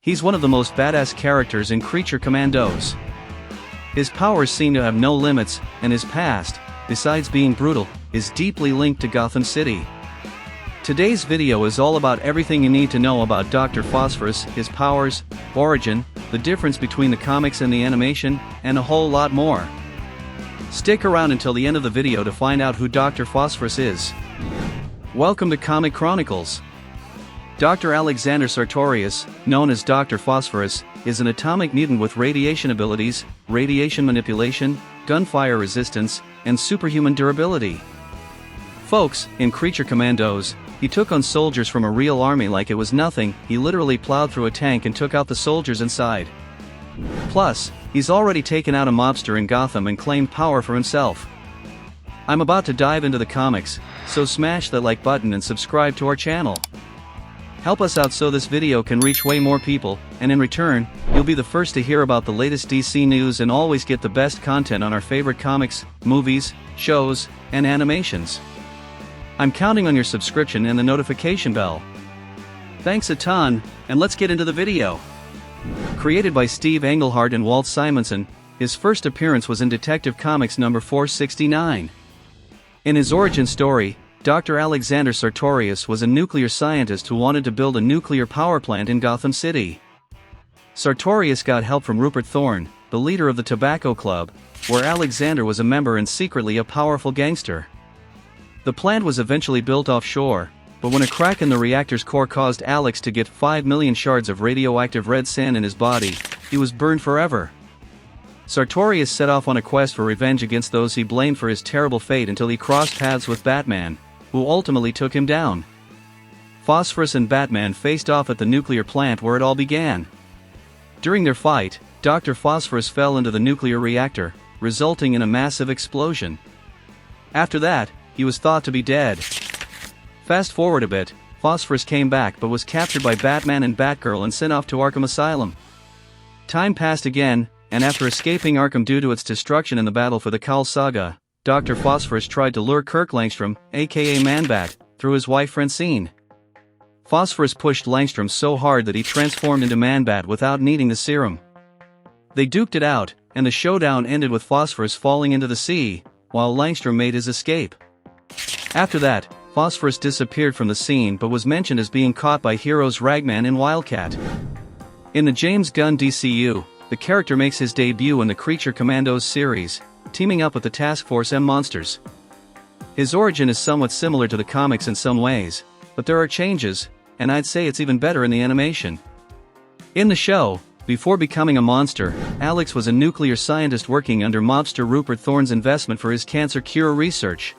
He's one of the most badass characters in Creature Commandos. His powers seem to have no limits, and his past, besides being brutal, is deeply linked to Gotham City. Today's video is all about everything you need to know about Dr. Phosphorus, his powers, origin, the difference between the comics and the animation, and a whole lot more. Stick around until the end of the video to find out who Dr. Phosphorus is. Welcome to Comic Chronicles. Dr. Alexander Sartorius, known as Dr. Phosphorus, is an atomic mutant with radiation abilities, radiation manipulation, gunfire resistance, and superhuman durability. Folks, in Creature Commandos, he took on soldiers from a real army like it was nothing. He literally plowed through a tank and took out the soldiers inside. Plus, he's already taken out a mobster in Gotham and claimed power for himself. I'm about to dive into the comics, so smash that like button and subscribe to our channel. Help us out so this video can reach way more people, and in return, you'll be the first to hear about the latest DC news and always get the best content on our favorite comics, movies, shows, and animations. I'm counting on your subscription and the notification bell. Thanks a ton, and let's get into the video. Created by Steve Englehart and Walt Simonson, his first appearance was in Detective Comics number 469. In his origin story, Dr. Alexander Sartorius was a nuclear scientist who wanted to build a nuclear power plant in Gotham City. Sartorius got help from Rupert Thorne, the leader of the Tobacco Club, where Alexander was a member and secretly a powerful gangster. The plant was eventually built offshore, but when a crack in the reactor's core caused Alex to get 5 million shards of radioactive red sand in his body, he was burned forever. Sartorius set off on a quest for revenge against those he blamed for his terrible fate until he crossed paths with Batman, who ultimately took him down. Phosphorus and Batman faced off at the nuclear plant where it all began. During their fight, Dr. Phosphorus fell into the nuclear reactor, resulting in a massive explosion. After that, he was thought to be dead. Fast forward a bit, Phosphorus came back but was captured by Batman and Batgirl and sent off to Arkham Asylum. Time passed again, and after escaping Arkham due to its destruction in the battle for the Cowl Saga, Dr. Phosphorus tried to lure Kirk Langstrom, aka Man-Bat, through his wife Francine. Phosphorus pushed Langstrom so hard that he transformed into Man-Bat without needing the serum. They duked it out, and the showdown ended with Phosphorus falling into the sea, while Langstrom made his escape. After that, Phosphorus disappeared from the scene but was mentioned as being caught by heroes Ragman and Wildcat. In the James Gunn DCU, the character makes his debut in the Creature Commandos series, teaming up with the Task Force M monsters. His origin is somewhat similar to the comics in some ways, but there are changes, and I'd say it's even better in the animation. In the show, before becoming a monster, Alex was a nuclear scientist working under mobster Rupert Thorne's investment for his cancer cure research.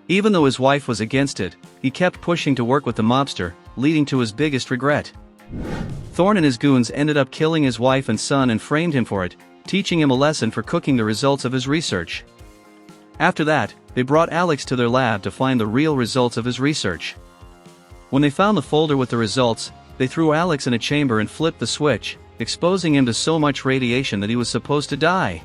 Even though his wife was against it, he kept pushing to work with the mobster, leading to his biggest regret. Thorne and his goons ended up killing his wife and son and framed him for it, teaching him a lesson for cooking the results of his research. After that, they brought Alex to their lab to find the real results of his research. When they found the folder with the results, they threw Alex in a chamber and flipped the switch, exposing him to so much radiation that he was supposed to die.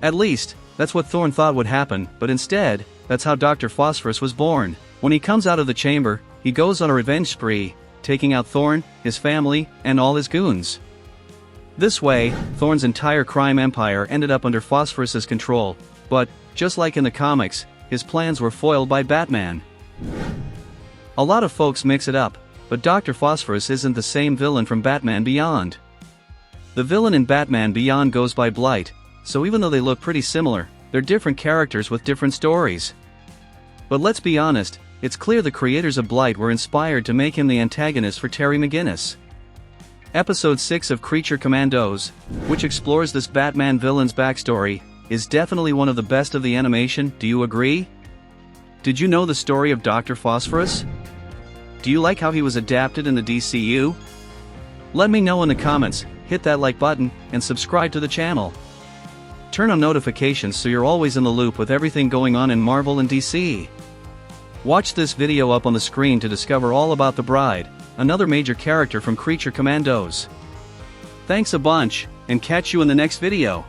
At least, that's what Thorne thought would happen, but instead, that's how Dr. Phosphorus was born. When he comes out of the chamber, he goes on a revenge spree, taking out Thorne, his family, and all his goons. This way, Thorne's entire crime empire ended up under Phosphorus's control, but, just like in the comics, his plans were foiled by Batman. A lot of folks mix it up, but Dr. Phosphorus isn't the same villain from Batman Beyond. The villain in Batman Beyond goes by Blight, so even though they look pretty similar, they're different characters with different stories. But let's be honest, it's clear the creators of Blight were inspired to make him the antagonist for Terry McGinnis. Episode 6 of Creature Commandos, which explores this Batman villain's backstory, is definitely one of the best of the animation. Do you agree? Did you know the story of Dr. Phosphorus? Do you like how he was adapted in the DCU? Let me know in the comments, hit that like button, and subscribe to the channel. Turn on notifications so you're always in the loop with everything going on in Marvel and DC. Watch this video up on the screen to discover all about the Bride, another major character from Creature Commandos. Thanks a bunch, and catch you in the next video.